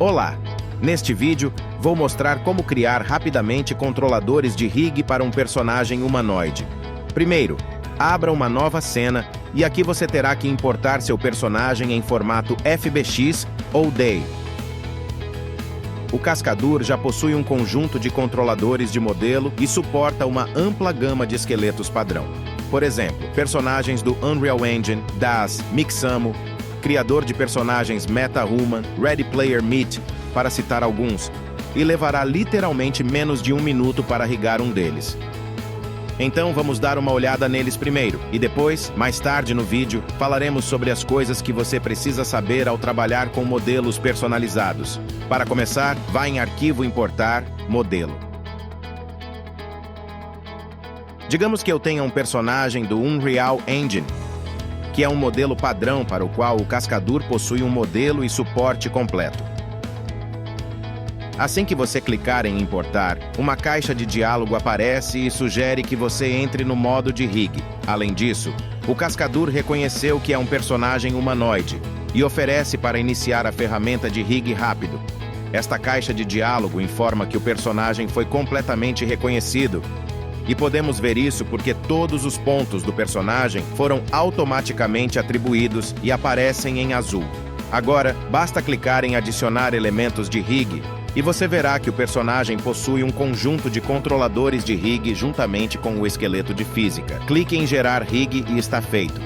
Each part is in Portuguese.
Olá! Neste vídeo, vou mostrar como criar rapidamente controladores de rig para um personagem humanoide. Primeiro, abra uma nova cena e aqui você terá que importar seu personagem em formato FBX ou DAI. O Cascador já possui um conjunto de controladores de modelo e suporta uma ampla gama de esqueletos padrão. Por exemplo, personagens do Unreal Engine, DAZ, Mixamo, criador de personagens MetaHuman, Ready Player Meat, para citar alguns, e levará literalmente menos de 1 minuto para rigar um deles. Então vamos dar uma olhada neles primeiro, e depois, mais tarde no vídeo, falaremos sobre as coisas que você precisa saber ao trabalhar com modelos personalizados. Para começar, vá em Arquivo Importar, Modelo. Digamos que eu tenha um personagem do Unreal Engine, que é um modelo padrão para o qual o Cascador possui um modelo e suporte completo. Assim que você clicar em importar, uma caixa de diálogo aparece e sugere que você entre no modo de rig. Além disso, o Cascador reconheceu que é um personagem humanoide e oferece para iniciar a ferramenta de rig rápido. Esta caixa de diálogo informa que o personagem foi completamente reconhecido. E podemos ver isso porque todos os pontos do personagem foram automaticamente atribuídos e aparecem em azul. Agora, basta clicar em adicionar elementos de rig e você verá que o personagem possui um conjunto de controladores de rig juntamente com o esqueleto de física. Clique em gerar rig e está feito.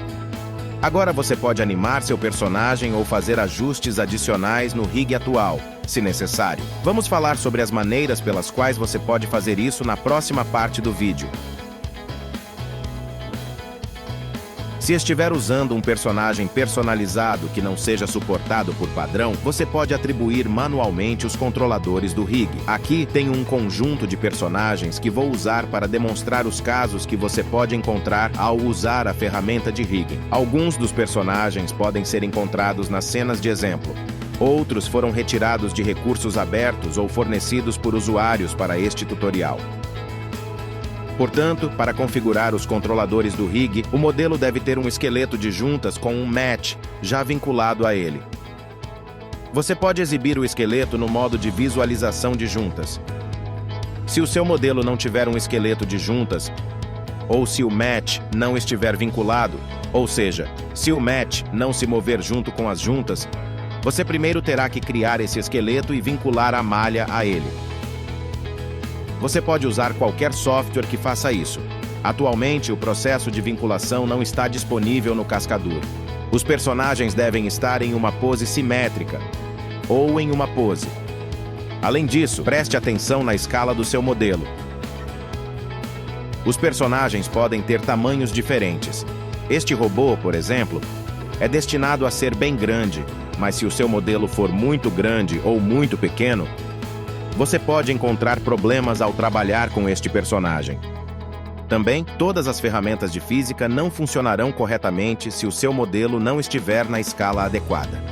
Agora você pode animar seu personagem ou fazer ajustes adicionais no rig atual, se necessário. Vamos falar sobre as maneiras pelas quais você pode fazer isso na próxima parte do vídeo. Se estiver usando um personagem personalizado que não seja suportado por padrão, você pode atribuir manualmente os controladores do rig. Aqui tem um conjunto de personagens que vou usar para demonstrar os casos que você pode encontrar ao usar a ferramenta de rigging. Alguns dos personagens podem ser encontrados nas cenas de exemplo. Outros foram retirados de recursos abertos ou fornecidos por usuários para este tutorial. Portanto, para configurar os controladores do rig, o modelo deve ter um esqueleto de juntas com um match já vinculado a ele. Você pode exibir o esqueleto no modo de visualização de juntas. Se o seu modelo não tiver um esqueleto de juntas, ou se o match não estiver vinculado, ou seja, se o match não se mover junto com as juntas, você primeiro terá que criar esse esqueleto e vincular a malha a ele. Você pode usar qualquer software que faça isso. Atualmente, o processo de vinculação não está disponível no Cascador. Os personagens devem estar em uma pose simétrica, ou em uma pose. Além disso, preste atenção na escala do seu modelo. Os personagens podem ter tamanhos diferentes. Este robô, por exemplo, é destinado a ser bem grande, mas se o seu modelo for muito grande ou muito pequeno, você pode encontrar problemas ao trabalhar com este personagem. Também, todas as ferramentas de física não funcionarão corretamente se o seu modelo não estiver na escala adequada.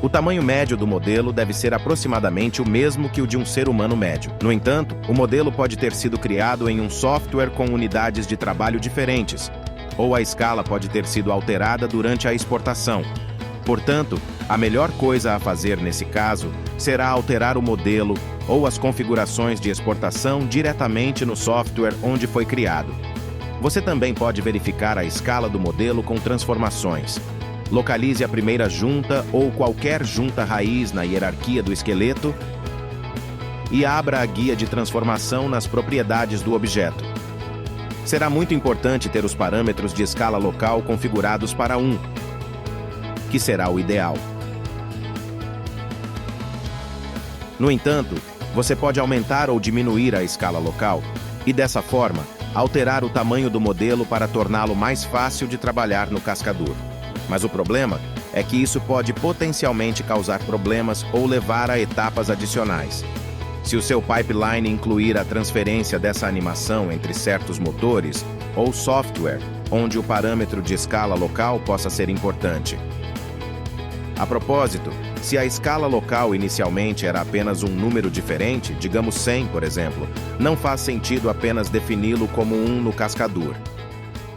O tamanho médio do modelo deve ser aproximadamente o mesmo que o de um ser humano médio. No entanto, o modelo pode ter sido criado em um software com unidades de trabalho diferentes, ou a escala pode ter sido alterada durante a exportação. Portanto, a melhor coisa a fazer nesse caso será alterar o modelo ou as configurações de exportação diretamente no software onde foi criado. Você também pode verificar a escala do modelo com transformações. Localize a primeira junta ou qualquer junta raiz na hierarquia do esqueleto e abra a guia de transformação nas propriedades do objeto. Será muito importante ter os parâmetros de escala local configurados para 1, que será o ideal. No entanto, você pode aumentar ou diminuir a escala local e, dessa forma, alterar o tamanho do modelo para torná-lo mais fácil de trabalhar no Cascador. Mas o problema é que isso pode potencialmente causar problemas ou levar a etapas adicionais. Se o seu pipeline incluir a transferência dessa animação entre certos motores ou software, onde o parâmetro de escala local possa ser importante. A propósito, se a escala local inicialmente era apenas um número diferente, digamos 100, por exemplo, não faz sentido apenas defini-lo como 1 no Cascador.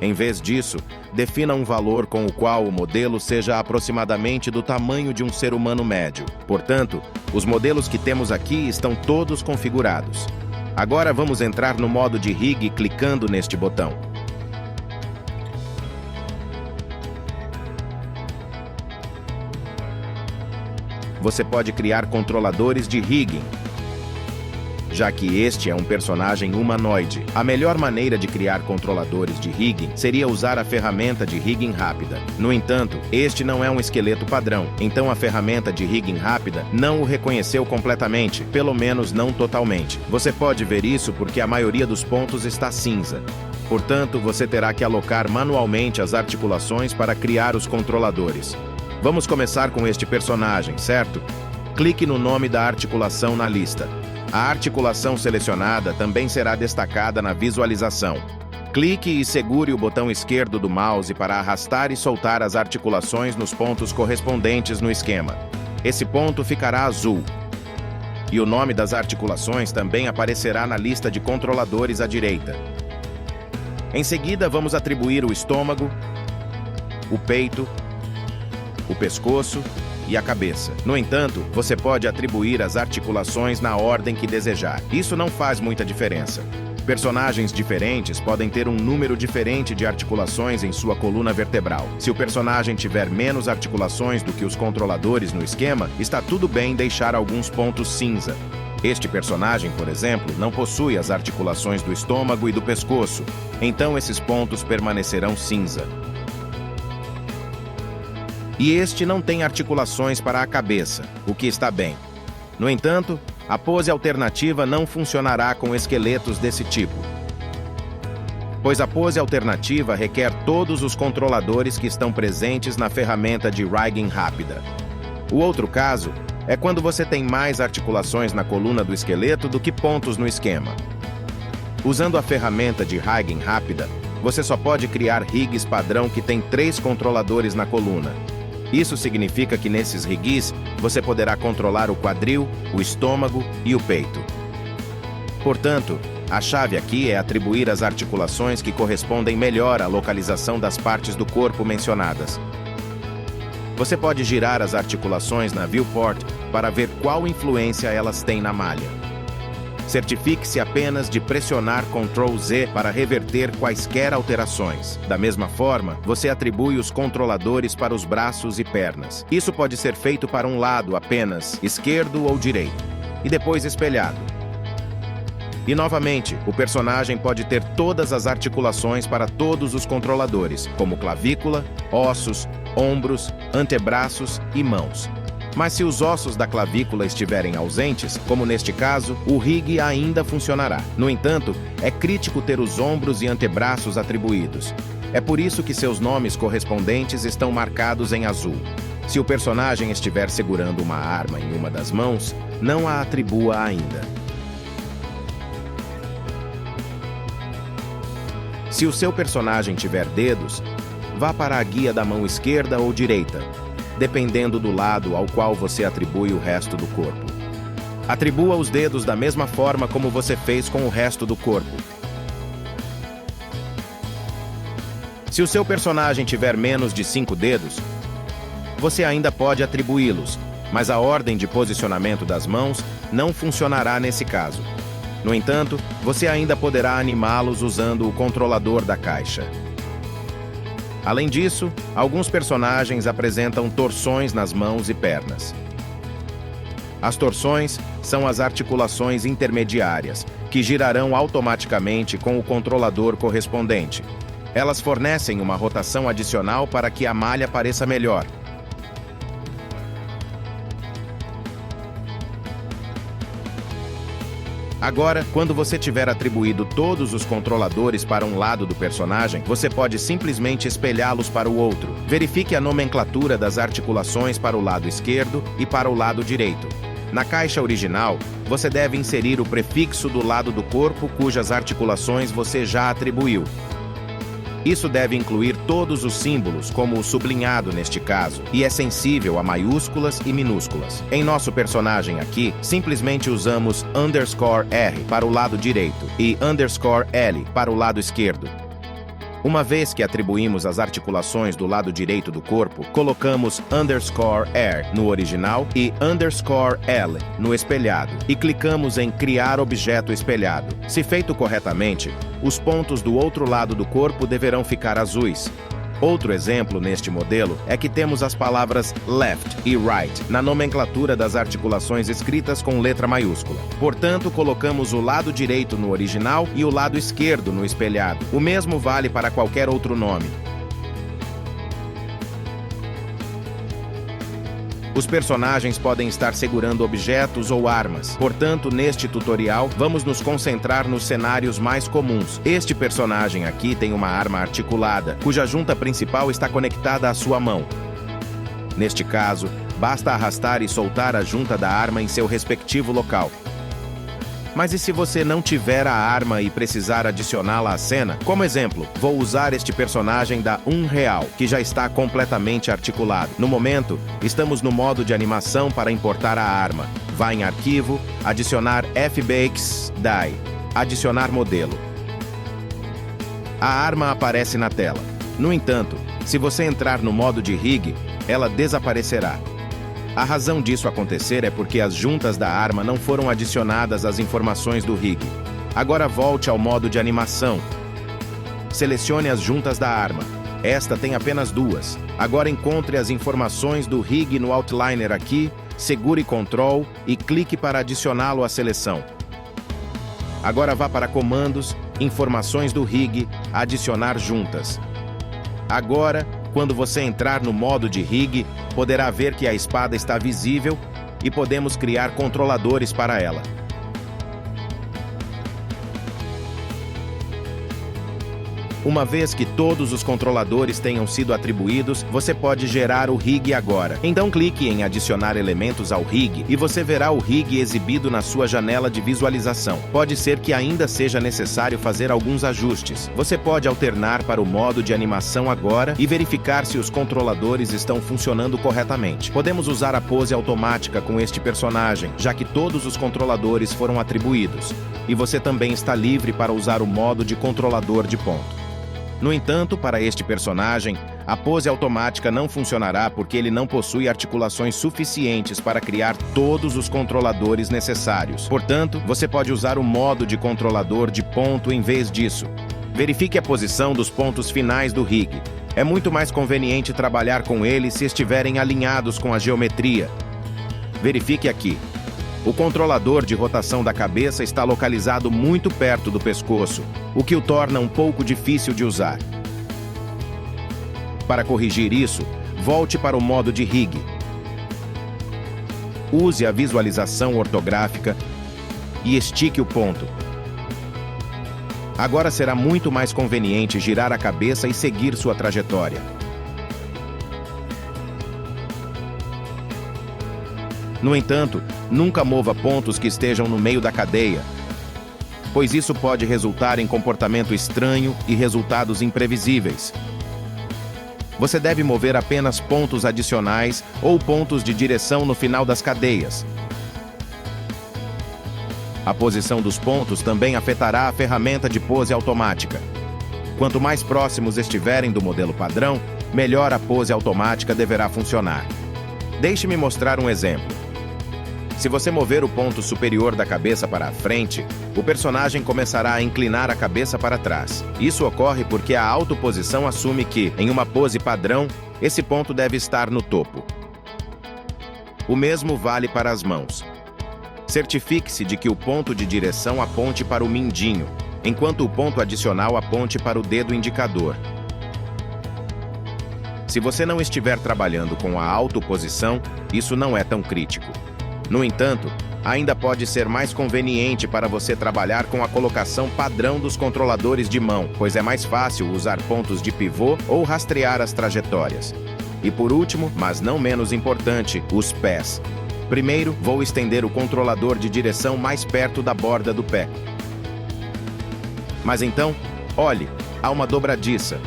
Em vez disso, defina um valor com o qual o modelo seja aproximadamente do tamanho de um ser humano médio. Portanto, os modelos que temos aqui estão todos configurados. Agora vamos entrar no modo de rig clicando neste botão. Você pode criar controladores de rigging, já que este é um personagem humanoide. A melhor maneira de criar controladores de rigging seria usar a ferramenta de rigging rápida. No entanto, este não é um esqueleto padrão, então a ferramenta de rigging rápida não o reconheceu completamente, pelo menos não totalmente. Você pode ver isso porque a maioria dos pontos está cinza. Portanto, você terá que alocar manualmente as articulações para criar os controladores. Vamos começar com este personagem, certo? Clique no nome da articulação na lista. A articulação selecionada também será destacada na visualização. Clique e segure o botão esquerdo do mouse para arrastar e soltar as articulações nos pontos correspondentes no esquema. Esse ponto ficará azul. E o nome das articulações também aparecerá na lista de controladores à direita. Em seguida, vamos atribuir o estômago, o peito, o pescoço e a cabeça. No entanto, você pode atribuir as articulações na ordem que desejar. Isso não faz muita diferença. Personagens diferentes podem ter um número diferente de articulações em sua coluna vertebral. Se o personagem tiver menos articulações do que os controladores no esquema, está tudo bem deixar alguns pontos cinza. Este personagem, por exemplo, não possui as articulações do estômago e do pescoço, então esses pontos permanecerão cinza. E este não tem articulações para a cabeça, o que está bem. No entanto, a pose alternativa não funcionará com esqueletos desse tipo, pois a pose alternativa requer todos os controladores que estão presentes na ferramenta de rigging rápida. O outro caso é quando você tem mais articulações na coluna do esqueleto do que pontos no esquema. Usando a ferramenta de rigging rápida, você só pode criar rigs padrão que tem 3 controladores na coluna. Isso significa que nesses rigs, você poderá controlar o quadril, o estômago e o peito. Portanto, a chave aqui é atribuir as articulações que correspondem melhor à localização das partes do corpo mencionadas. Você pode girar as articulações na viewport para ver qual influência elas têm na malha. Certifique-se apenas de pressionar Ctrl Z para reverter quaisquer alterações. Da mesma forma, você atribui os controladores para os braços e pernas. Isso pode ser feito para um lado apenas, esquerdo ou direito, e depois espelhado. E novamente, o personagem pode ter todas as articulações para todos os controladores, como clavícula, ossos, ombros, antebraços e mãos. Mas se os ossos da clavícula estiverem ausentes, como neste caso, o rig ainda funcionará. No entanto, é crítico ter os ombros e antebraços atribuídos. É por isso que seus nomes correspondentes estão marcados em azul. Se o personagem estiver segurando uma arma em uma das mãos, não a atribua ainda. Se o seu personagem tiver dedos, vá para a guia da mão esquerda ou direita, dependendo do lado ao qual você atribui o resto do corpo. Atribua os dedos da mesma forma como você fez com o resto do corpo. Se o seu personagem tiver menos de 5 dedos, você ainda pode atribuí-los, mas a ordem de posicionamento das mãos não funcionará nesse caso. No entanto, você ainda poderá animá-los usando o controlador da caixa. Além disso, alguns personagens apresentam torções nas mãos e pernas. As torções são as articulações intermediárias, que girarão automaticamente com o controlador correspondente. Elas fornecem uma rotação adicional para que a malha pareça melhor. Agora, quando você tiver atribuído todos os controladores para um lado do personagem, você pode simplesmente espelhá-los para o outro. Verifique a nomenclatura das articulações para o lado esquerdo e para o lado direito. Na caixa original, você deve inserir o prefixo do lado do corpo cujas articulações você já atribuiu. Isso deve incluir todos os símbolos, como o sublinhado neste caso, e é sensível a maiúsculas e minúsculas. Em nosso personagem aqui, simplesmente usamos _R para o lado direito e _L para o lado esquerdo. Uma vez que atribuímos as articulações do lado direito do corpo, colocamos _R no original e _L no espelhado e clicamos em Criar objeto espelhado. Se feito corretamente, os pontos do outro lado do corpo deverão ficar azuis. Outro exemplo neste modelo é que temos as palavras left e right na nomenclatura das articulações escritas com letra maiúscula. Portanto, colocamos o lado direito no original e o lado esquerdo no espelhado. O mesmo vale para qualquer outro nome. Os personagens podem estar segurando objetos ou armas. Portanto, neste tutorial, vamos nos concentrar nos cenários mais comuns. Este personagem aqui tem uma arma articulada, cuja junta principal está conectada à sua mão. Neste caso, basta arrastar e soltar a junta da arma em seu respectivo local. Mas e se você não tiver a arma e precisar adicioná-la à cena? Como exemplo, vou usar este personagem da Unreal, que já está completamente articulado. No momento, estamos no modo de animação para importar a arma. Vá em Arquivo, Adicionar FBX Die, Adicionar modelo. A arma aparece na tela. No entanto, se você entrar no modo de rig, ela desaparecerá. A razão disso acontecer é porque as juntas da arma não foram adicionadas às informações do rig. Agora volte ao modo de animação. Selecione as juntas da arma. Esta tem apenas duas. Agora encontre as informações do rig no Outliner aqui, segure Ctrl e clique para adicioná-lo à seleção. Agora vá para Comandos, Informações do rig, Adicionar juntas. Agora, quando você entrar no modo de rig, poderá ver que a espada está visível e podemos criar controladores para ela. Uma vez que todos os controladores tenham sido atribuídos, você pode gerar o rig agora. Então clique em Adicionar elementos ao rig e você verá o rig exibido na sua janela de visualização. Pode ser que ainda seja necessário fazer alguns ajustes. Você pode alternar para o modo de animação agora e verificar se os controladores estão funcionando corretamente. Podemos usar a pose automática com este personagem, já que todos os controladores foram atribuídos. E você também está livre para usar o modo de controlador de ponto. No entanto, para este personagem, a pose automática não funcionará porque ele não possui articulações suficientes para criar todos os controladores necessários. Portanto, você pode usar o modo de controlador de ponto em vez disso. Verifique a posição dos pontos finais do rig. É muito mais conveniente trabalhar com eles se estiverem alinhados com a geometria. Verifique aqui. O controlador de rotação da cabeça está localizado muito perto do pescoço, o que o torna um pouco difícil de usar. Para corrigir isso, volte para o modo de rig. Use a visualização ortográfica e estique o ponto. Agora será muito mais conveniente girar a cabeça e seguir sua trajetória. No entanto, nunca mova pontos que estejam no meio da cadeia, pois isso pode resultar em comportamento estranho e resultados imprevisíveis. Você deve mover apenas pontos adicionais ou pontos de direção no final das cadeias. A posição dos pontos também afetará a ferramenta de pose automática. Quanto mais próximos estiverem do modelo padrão, melhor a pose automática deverá funcionar. Deixe-me mostrar um exemplo. Se você mover o ponto superior da cabeça para a frente, o personagem começará a inclinar a cabeça para trás. Isso ocorre porque a autoposição assume que, em uma pose padrão, esse ponto deve estar no topo. O mesmo vale para as mãos. Certifique-se de que o ponto de direção aponte para o mindinho, enquanto o ponto adicional aponte para o dedo indicador. Se você não estiver trabalhando com a autoposição, isso não é tão crítico. No entanto, ainda pode ser mais conveniente para você trabalhar com a colocação padrão dos controladores de mão, pois é mais fácil usar pontos de pivô ou rastrear as trajetórias. E por último, mas não menos importante, os pés. Primeiro, vou estender o controlador de direção mais perto da borda do pé. Mas então, olhe, há uma dobradiça.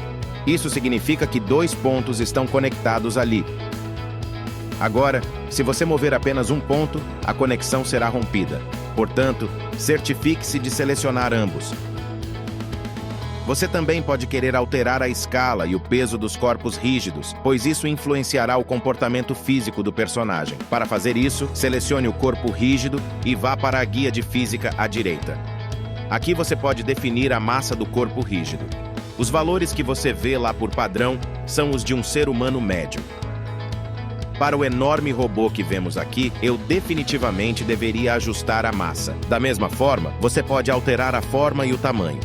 Isso significa que dois pontos estão conectados ali. Agora, se você mover apenas um ponto, a conexão será rompida. Portanto, certifique-se de selecionar ambos. Você também pode querer alterar a escala e o peso dos corpos rígidos, pois isso influenciará o comportamento físico do personagem. Para fazer isso, selecione o corpo rígido e vá para a guia de física à direita. Aqui você pode definir a massa do corpo rígido. Os valores que você vê lá por padrão são os de um ser humano médio. Para o enorme robô que vemos aqui, eu definitivamente deveria ajustar a massa. Da mesma forma, você pode alterar a forma e o tamanho.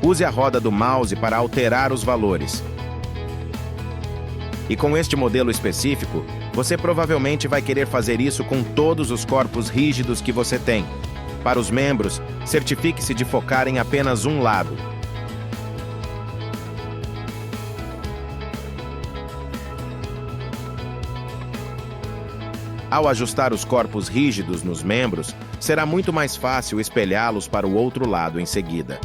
Use a roda do mouse para alterar os valores. E com este modelo específico, você provavelmente vai querer fazer isso com todos os corpos rígidos que você tem. Para os membros, certifique-se de focar em apenas um lado. Ao ajustar os corpos rígidos nos membros, será muito mais fácil espelhá-los para o outro lado em seguida.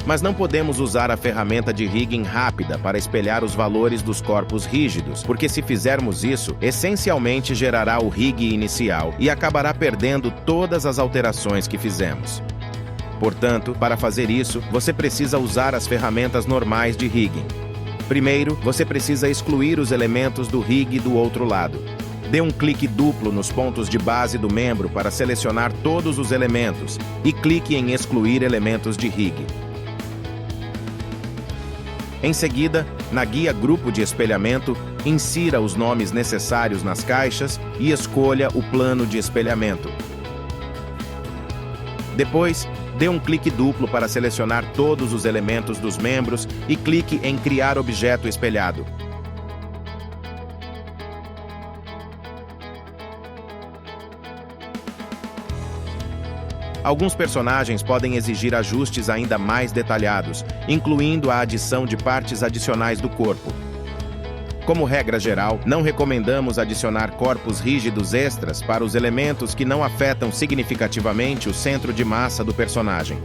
Mas não podemos usar a ferramenta de rigging rápida para espelhar os valores dos corpos rígidos, porque se fizermos isso, essencialmente gerará o rig inicial e acabará perdendo todas as alterações que fizemos. Portanto, para fazer isso, você precisa usar as ferramentas normais de rigging. Primeiro, você precisa excluir os elementos do rig do outro lado. Dê um clique duplo nos pontos de base do membro para selecionar todos os elementos e clique em excluir elementos de rig. Em seguida, na guia Grupo de Espelhamento, insira os nomes necessários nas caixas e escolha o plano de espelhamento. Depois, dê um clique duplo para selecionar todos os elementos dos membros e clique em Criar objeto espelhado. Alguns personagens podem exigir ajustes ainda mais detalhados, incluindo a adição de partes adicionais do corpo. Como regra geral, não recomendamos adicionar corpos rígidos extras para os elementos que não afetam significativamente o centro de massa do personagem.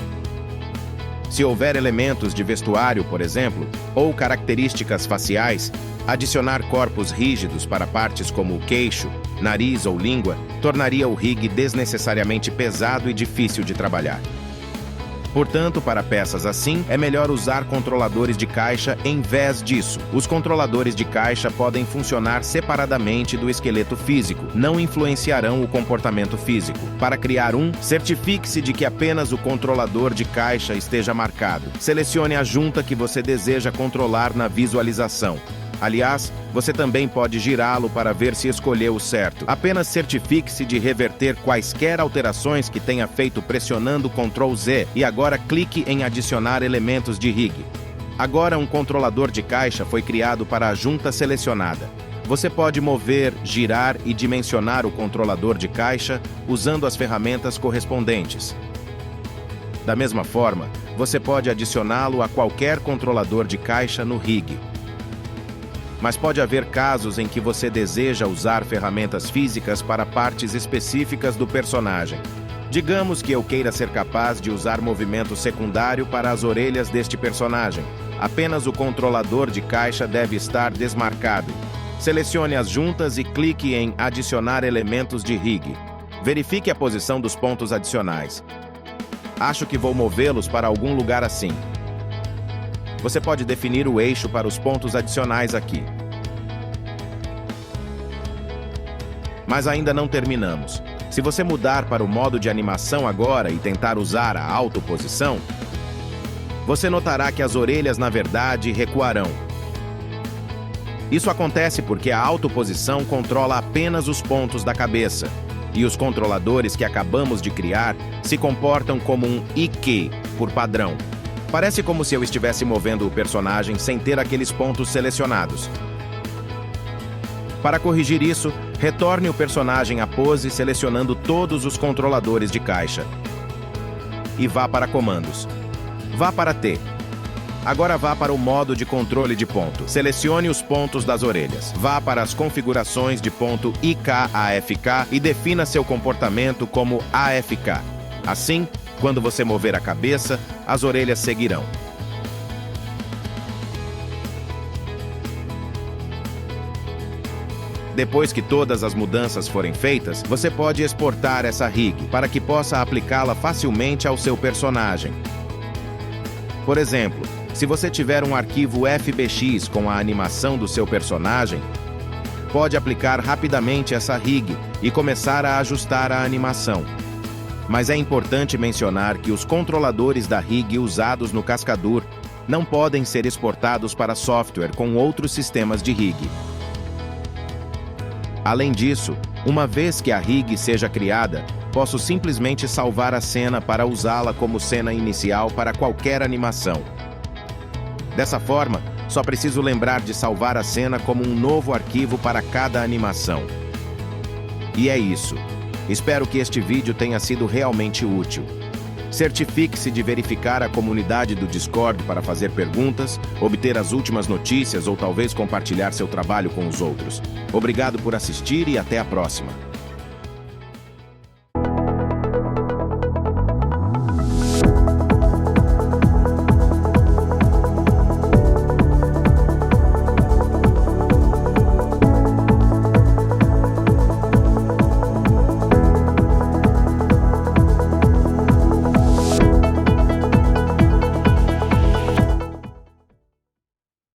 Se houver elementos de vestuário, por exemplo, ou características faciais, adicionar corpos rígidos para partes como o queixo, nariz ou língua tornaria o rig desnecessariamente pesado e difícil de trabalhar. Portanto, para peças assim, é melhor usar controladores de caixa em vez disso. Os controladores de caixa podem funcionar separadamente do esqueleto físico, não influenciarão o comportamento físico. Para criar um, certifique-se de que apenas o controlador de caixa esteja marcado. Selecione a junta que você deseja controlar na visualização. Aliás, você também pode girá-lo para ver se escolheu o certo. Apenas certifique-se de reverter quaisquer alterações que tenha feito pressionando Ctrl Z e agora clique em adicionar elementos de rig. Agora um controlador de caixa foi criado para a junta selecionada. Você pode mover, girar e dimensionar o controlador de caixa usando as ferramentas correspondentes. Da mesma forma, você pode adicioná-lo a qualquer controlador de caixa no rig. Mas pode haver casos em que você deseja usar ferramentas físicas para partes específicas do personagem. Digamos que eu queira ser capaz de usar movimento secundário para as orelhas deste personagem. Apenas o controlador de caixa deve estar desmarcado. Selecione as juntas e clique em Adicionar elementos de rig. Verifique a posição dos pontos adicionais. Acho que vou movê-los para algum lugar assim. Você pode definir o eixo para os pontos adicionais aqui. Mas ainda não terminamos. Se você mudar para o modo de animação agora e tentar usar a autoposição, você notará que as orelhas, na verdade, recuarão. Isso acontece porque a autoposição controla apenas os pontos da cabeça, e os controladores que acabamos de criar se comportam como um IQ, por padrão. Parece como se eu estivesse movendo o personagem sem ter aqueles pontos selecionados. Para corrigir isso, retorne o personagem à pose selecionando todos os controladores de caixa. E vá para Comandos. Vá para T. Agora vá para o modo de controle de ponto. Selecione os pontos das orelhas. Vá para as configurações de ponto IK-AFK e defina seu comportamento como AFK. Assim, quando você mover a cabeça, as orelhas seguirão. Depois que todas as mudanças forem feitas, você pode exportar essa rig para que possa aplicá-la facilmente ao seu personagem. Por exemplo, se você tiver um arquivo FBX com a animação do seu personagem, pode aplicar rapidamente essa rig e começar a ajustar a animação. Mas é importante mencionar que os controladores da rig usados no Cascador não podem ser exportados para software com outros sistemas de rig. Além disso, uma vez que a rig seja criada, posso simplesmente salvar a cena para usá-la como cena inicial para qualquer animação. Dessa forma, só preciso lembrar de salvar a cena como um novo arquivo para cada animação. E é isso. Espero que este vídeo tenha sido realmente útil. Certifique-se de verificar a comunidade do Discord para fazer perguntas, obter as últimas notícias ou talvez compartilhar seu trabalho com os outros. Obrigado por assistir e até a próxima.